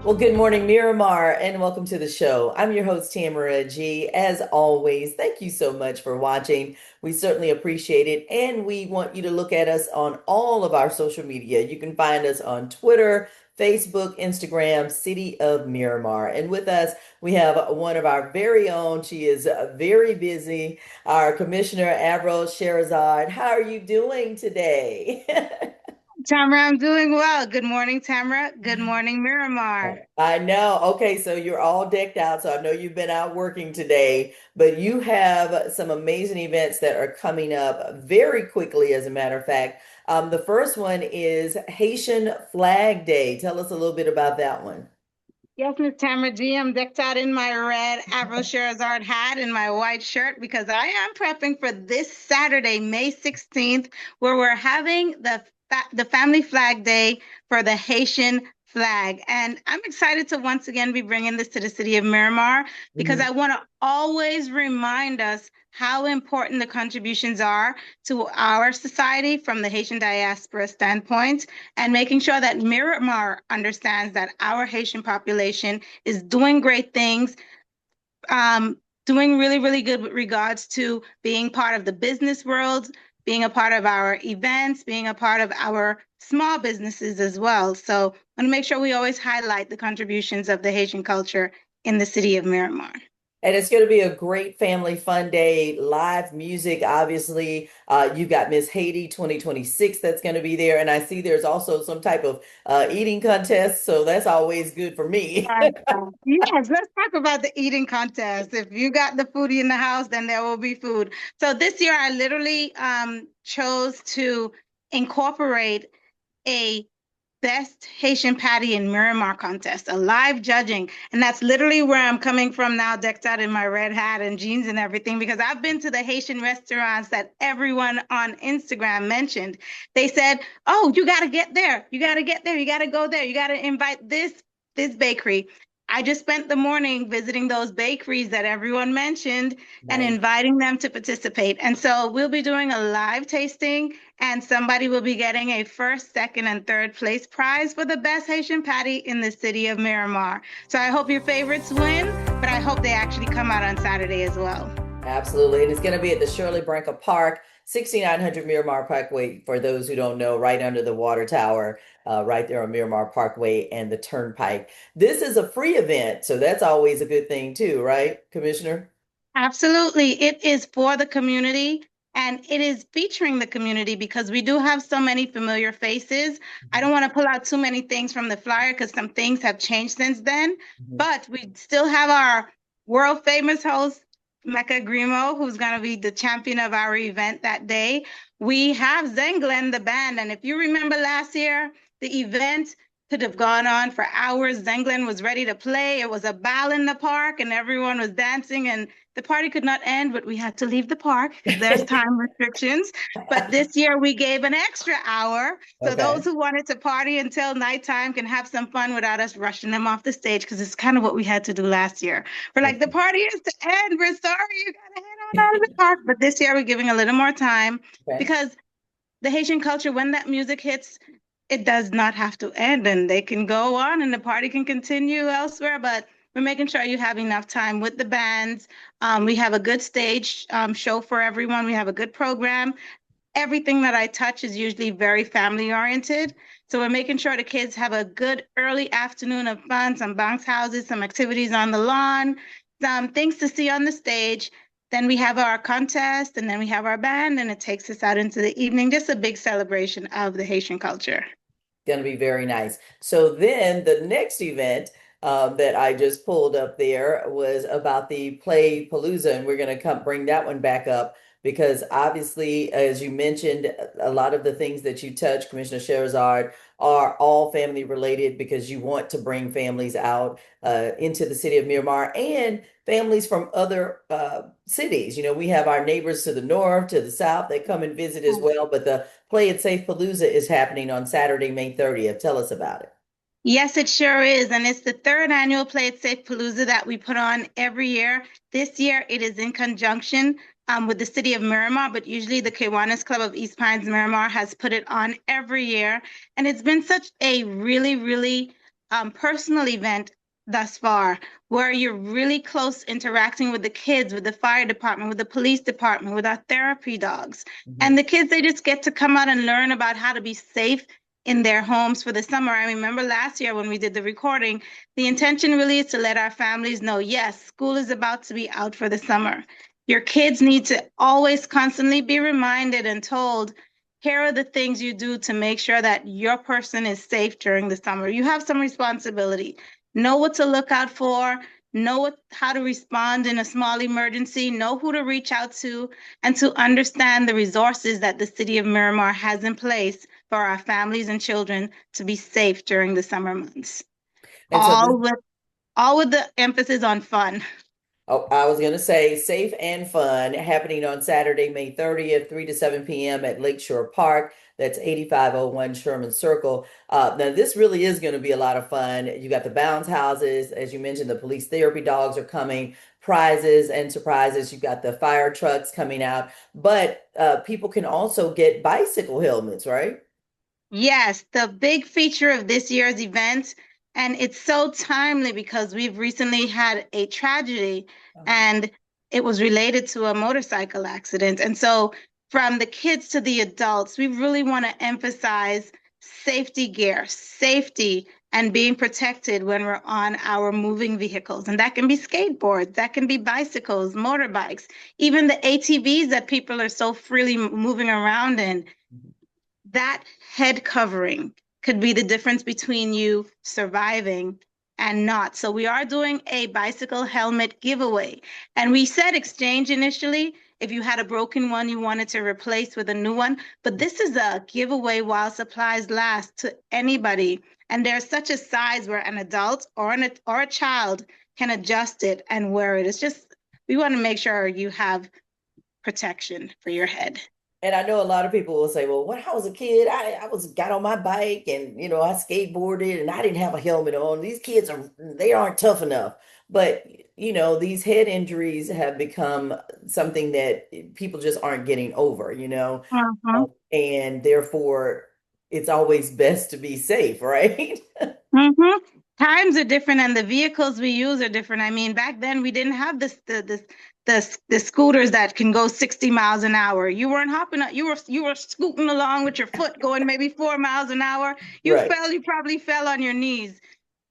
Well, good morning, Miramar, and welcome to the show. I'm your host, Tamara G. As always, thank you so much for watching. We certainly appreciate it, and we want you to look at us on all of our social media. You can find us on Twitter, Facebook, Instagram, City of Miramar. And with us, we have one of our very own. She is very busy, our Commissioner Avril Cherasard. How are you doing today? Tamara, I'm doing well. Good morning, Tamara. Good morning, Miramar. I know. Okay, so you're all decked out. So I know you've been out working today, but you have some amazing events that are coming up very quickly, as a matter of fact. The first one is Haitian Flag Day. Tell us a little bit about that one. Yes, Miss Tamara G. I'm decked out in my red Avril Cherasard hat and my white shirt because I am prepping for this Saturday, May 16th, where we're having the Family Flag Day for the Haitian flag. And I'm excited to once again be bringing this to the city of Miramar because Mhm. I want to always remind us how important the contributions are to our society from the Haitian diaspora standpoint and making sure that Miramar understands that our Haitian population is doing great things, doing really, really good with regards to being part of the business world, being a part of our events, being a part of our small businesses as well. So I want to make sure we always highlight the contributions of the Haitian culture in the city of Miramar. And it's going to be a great family fun day. Live music, obviously. You got Miss Haiti 2026 that's going to be there. And I see there's also some type of eating contest. So that's always good for me. Yes, yes, let's talk about the eating contest. If you got the foodie in the house, then there will be food. So this year I literally chose to incorporate a Best Haitian Patty in Miramar contest, a live judging. And that's literally where I'm coming from now, decked out in my red hat and jeans and everything, because I've been to the Haitian restaurants that everyone on Instagram mentioned. They said, oh, you got to get there. You got to get there. You got to go there. You got to invite this bakery. I just spent the morning visiting those bakeries that everyone mentioned and Nice. inviting them to participate. And so we'll be doing a live tasting and somebody will be getting a first, second, and third place prize for the best Haitian patty in the city of Miramar. So I hope your favorites win, but I hope they actually come out on Saturday as well. Absolutely. And it's going to be at the Shirley Branca Park, 6900 Miramar Parkway, for those who don't know, right under the water tower, right there on Miramar Parkway and the Turnpike. This is a free event, so that's always a good thing too, right, Commissioner? Absolutely. It is for the community and it is featuring the community because we do have so many familiar faces. I don't want to pull out too many things from the flyer because some things have changed since then, Mhm. but we still have our world famous host, Mecca Grimo, who's going to be the champion of our event that day. We have Zenglen, the band. And if you remember last year, the event could have gone on for hours. Zenglen was ready to play. It was a ball in the park and everyone was dancing and the party could not end, but we had to leave the park because there's time restrictions. But this year we gave an extra hour. So those Okay. who wanted to party until nighttime can have some fun without us rushing them off the stage because it's kind of what we had to do last year. We're like, the party is to end. We're sorry, you got to head on out of the park. But this year we're giving a little more time Okay. because the Haitian culture, when that music hits, it does not have to end and they can go on and the party can continue elsewhere. But we're making sure you have enough time with the bands. We have a good stage show for everyone. We have a good program. Everything that I touch is usually very family oriented. So we're making sure the kids have a good early afternoon of fun, some bounce houses, some activities on the lawn, some things to see on the stage. Then we have our contest and then we have our band and it takes us out into the evening. Just a big celebration of the Haitian culture. Going to be very nice. So then the next event that I just pulled up there was about the Play Palooza, and we're going to come bring that one back up because obviously, as you mentioned, a lot of the things that you touch, Commissioner Sherazard, are all family related because you want to bring families out into the city of Miramar and families from other cities. You know, we have our neighbors to the north, to the south, they come and visit as well, but the Play It Safe Palooza is happening on Saturday, May 30th. Tell us about it. Yes, it sure is. And it's the third annual Play It Safe Palooza that we put on every year. This year, it is in conjunction with the city of Miramar, but usually the Kiwanis Club of East Pines Miramar has put it on every year. And it's been such a really, really personal event thus far, where you're really close interacting with the kids, with the fire department, with the police department, with our therapy dogs. Mhm. And the kids, they just get to come out and learn about how to be safe in their homes for the summer. I remember last year when we did the recording, the intention really is to let our families know, yes, school is about to be out for the summer. Your kids need to always constantly be reminded and told, here are the things you do to make sure that your person is safe during the summer. You have some responsibility. Know what to look out for, know how to respond in a small emergency, know who to reach out to, and to understand the resources that the city of Miramar has in place for our families and children to be safe during the summer months. And so this, All with the emphasis on fun. oh, I was going to say safe and fun happening on Saturday, May 30th, 3 to 7 p.m. at Lakeshore Park. That's 8501 Sherman Circle. Now, this really is going to be a lot of fun. You got the bounce houses. As you mentioned, the police therapy dogs are coming, prizes and surprises. You've got the fire trucks coming out, but people can also get bicycle helmets, right? Yes, the big feature of this year's event, and it's so timely because we've recently had a tragedy and it was related to a motorcycle accident. And so, from the kids to the adults, we really want to emphasize safety gear, safety, and being protected when we're on our moving vehicles. And that can be skateboards, that can be bicycles, motorbikes, even the ATVs that people are so freely moving around in. That head covering could be the difference between you surviving and not. So we are doing a bicycle helmet giveaway. And we said exchange initially. If you had a broken one you wanted to replace with a new one, but this is a giveaway while supplies last to anybody. And there's such a size where an adult or a child can adjust it and wear it. It's just, we want to make sure you have protection for your head. And I know a lot of people will say, well, when I was a kid, I was got on my bike and I skateboarded and I didn't have a helmet on. These kids they aren't tough enough. But these head injuries have become something that people just aren't getting over. Uh-huh. And therefore it's always best to be safe, right? Mm-hmm. Times are different and the vehicles we use are different. I mean, back then we didn't have the scooters that can go 60 miles an hour. You weren't hopping up, you were scooting along with your foot going maybe 4 miles an hour. Right. You probably fell on your knees.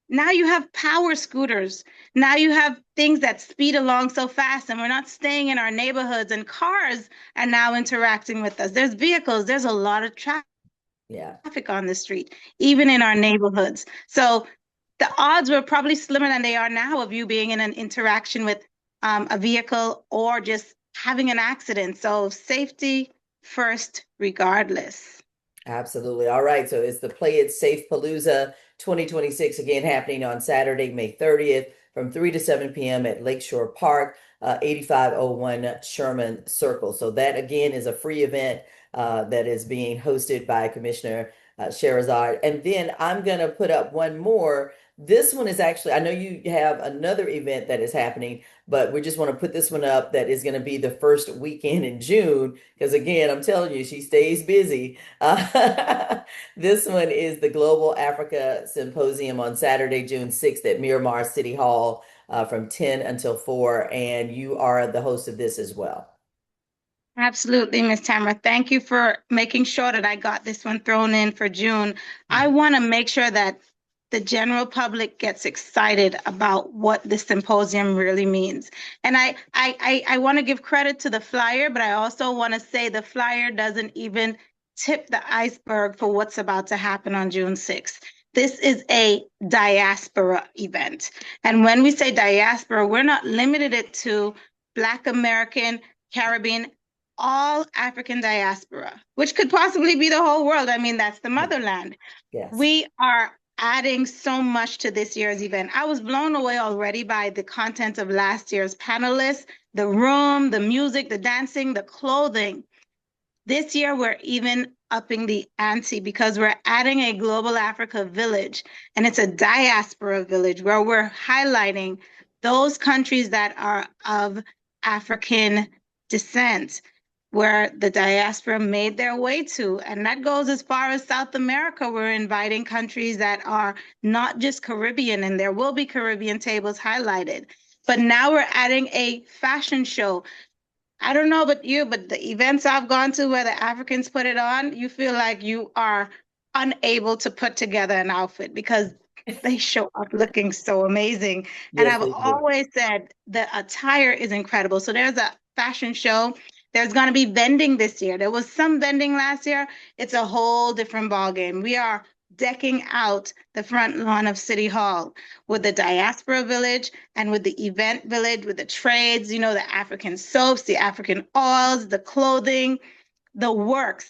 Now you have power scooters. Now you have things that speed along so fast and we're not staying in our neighborhoods, and cars are now interacting with us. There's vehicles, there's a lot of traffic Yeah. on the street, even in our neighborhoods. So the odds were probably slimmer than they are now of you being in an interaction with a vehicle or just having an accident. So safety first, regardless. Absolutely. All right. So it's the Play It Safe Palooza 2026 again happening on Saturday, May 30th from 3 to 7 p.m. at Lakeshore Park, 8501 Sherman Circle. So that again is a free event that is being hosted by Commissioner Sherazard. And then I'm going to put up one more. This one is actually, I know you have another event that is happening, but we just want to put this one up that is going to be the first weekend in June. Because again, I'm telling you, she stays busy. This one is the Global Africa Symposium on Saturday, June 6th at Miramar City Hall from 10 until 4. And you are the host of this as well. Absolutely, Miss Tamara. Thank you for making sure that I got this one thrown in for June. I want to make sure that the general public gets excited about what this symposium really means. And I want to give credit to the flyer, but I also want to say the flyer doesn't even tip the iceberg for what's about to happen on June 6th. This is a diaspora event. And when we say diaspora, we're not limited it to Black American, Caribbean, all African diaspora, which could possibly be the whole world. I mean, that's the motherland. Yes. We are adding so much to this year's event. I was blown away already by the content of last year's panelists, the room, the music, the dancing, the clothing. This year, we're even upping the ante because we're adding a Global Africa village, and it's a diaspora village where we're highlighting those countries that are of African descent. where the diaspora made their way to. And that goes as far as South America. We're inviting countries that are not just Caribbean, and there will be Caribbean tables highlighted. But now we're adding a fashion show. I don't know about you, but the events I've gone to where the Africans put it on, you feel like you are unable to put together an outfit because they show up looking so amazing. And Yes, I've they do. always said the attire is incredible. So there's a fashion show. There's going to be vending this year. There was some vending last year. It's a whole different ballgame. We are decking out the front lawn of City Hall with the Diaspora Village and with the event village, with the trades, the African soaps, the African oils, the clothing, the works.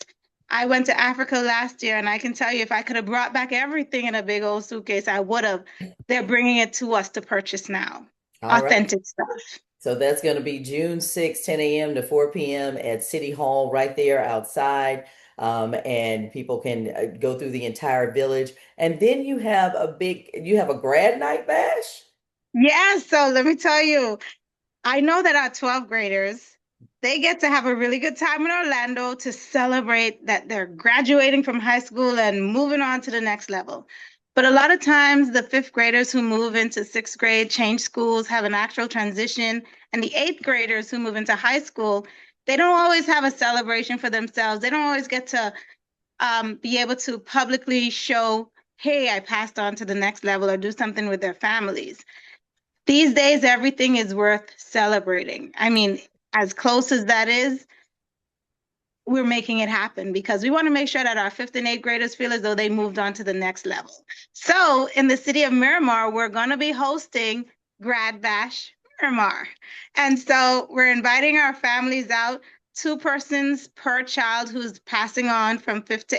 I went to Africa last year, and I can tell you if I could have brought back everything in a big old suitcase, I would have. They're bringing it to us to purchase now. All right. Authentic stuff. So that's going to be June 6th, 10 a.m. to 4 p.m. at City Hall right there outside. And people can go through the entire village. And then you have a grad night bash? Yeah, so let me tell you, I know that our 12th graders, they get to have a really good time in Orlando to celebrate that they're graduating from high school and moving on to the next level. But a lot of times, the fifth graders who move into sixth grade change schools, have an actual transition, and the eighth graders who move into high school, they don't always have a celebration for themselves. They don't always get to be able to publicly show, hey, I passed on to the next level or do something with their families. These days, everything is worth celebrating. I mean, as close as that is, we're making it happen because we want to make sure that our fifth and eighth graders feel as though they moved on to the next level. So, in the city of Miramar, we're going to be hosting Grad Bash Miramar. And so, we're inviting our families out, 2 persons per child who's passing on from fifth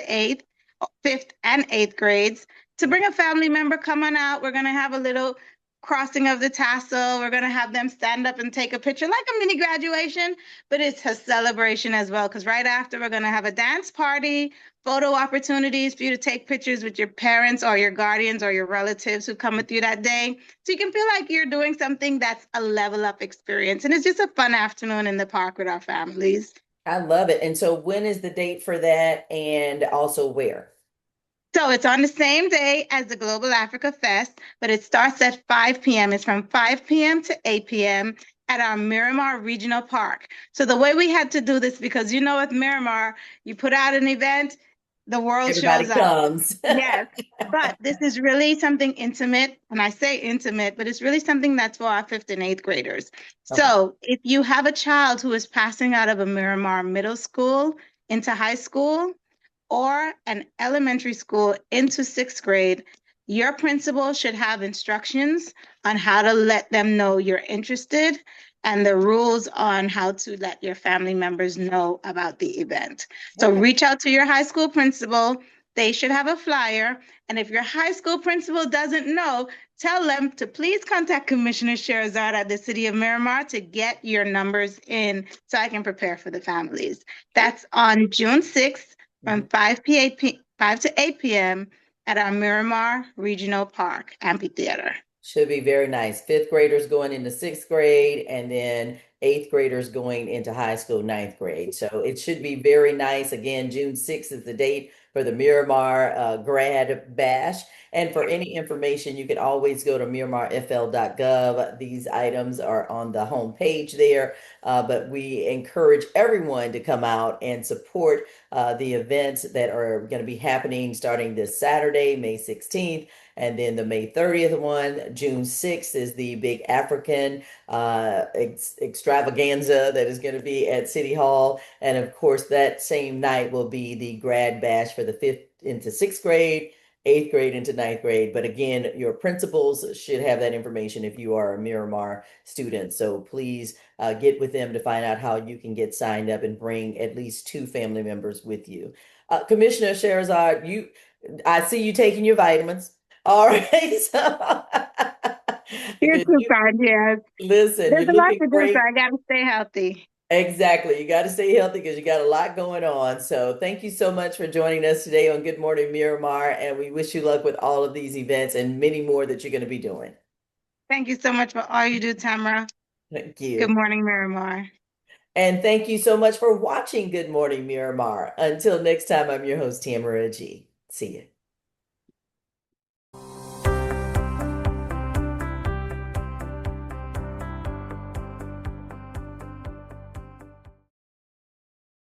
and eighth grades, to bring a family member. Come on out. We're going to have a little crossing of the tassel. We're going to have them stand up and take a picture like a mini graduation, but it's a celebration as well. Because right after, we're going to have a dance party, photo opportunities for you to take pictures with your parents or your guardians or your relatives who come with you that day. So you can feel like you're doing something that's a level up experience. And it's just a fun afternoon in the park with our families. I love it. And so when is the date for that and also where? So it's on the same day as the Global Africa Fest, but it starts at 5 p.m. It's from 5 p.m. to 8 p.m. at our Miramar Regional Park. So the way we had to do this, because with Miramar, you put out an event, the world Everybody shows up. comes. Yes, but this is really something intimate, and I say intimate, but it's really something that's for our fifth and eighth graders. Okay. So if you have a child who is passing out of a Miramar middle school into high school, or an elementary school into sixth grade, your principal should have instructions on how to let them know you're interested and the rules on how to let your family members know about the event. So Okay. reach out to your high school principal. They should have a flyer. And if your high school principal doesn't know, tell them to please contact Commissioner Avril at the City of Miramar to get your numbers in so I can prepare for the families. That's on June 6th from Mhm. 5 to 8 p.m. at our Miramar Regional Park Amphitheater. Should be very nice. Fifth graders going into sixth grade, and then eighth graders going into high school, ninth grade. So it should be very nice. Again, June 6th is the date for the Miramar Grad Bash. And for any information, you can always go to MiramarFL.gov. These items are on the home page there. But we encourage everyone to come out and support the events that are going to be happening starting this Saturday, May 16th. And then the May 30th one, June 6th is the big African extravaganza that is going to be at City Hall. And of course, that same night will be the grad bash for the fifth into sixth grade, eighth grade into ninth grade. But again, your principals should have that information if you are a Miramar student. So please get with them to find out how you can get signed up and bring at least 2 family members with you. Commissioner Sherazard, I see you taking your vitamins. All right. So, You're because too you kind, yes. listen, There's you're a lot looking to do, so great. I gotta stay healthy. Exactly. You got to stay healthy because you got a lot going on. So thank you so much for joining us today on Good Morning Miramar. And we wish you luck with all of these events and many more that you're going to be doing. Thank you so much for all you do, Tamara. Thank Good you. morning, Miramar. And thank you so much for watching Good Morning Miramar. Until next time, I'm your host, Tamara G. See you.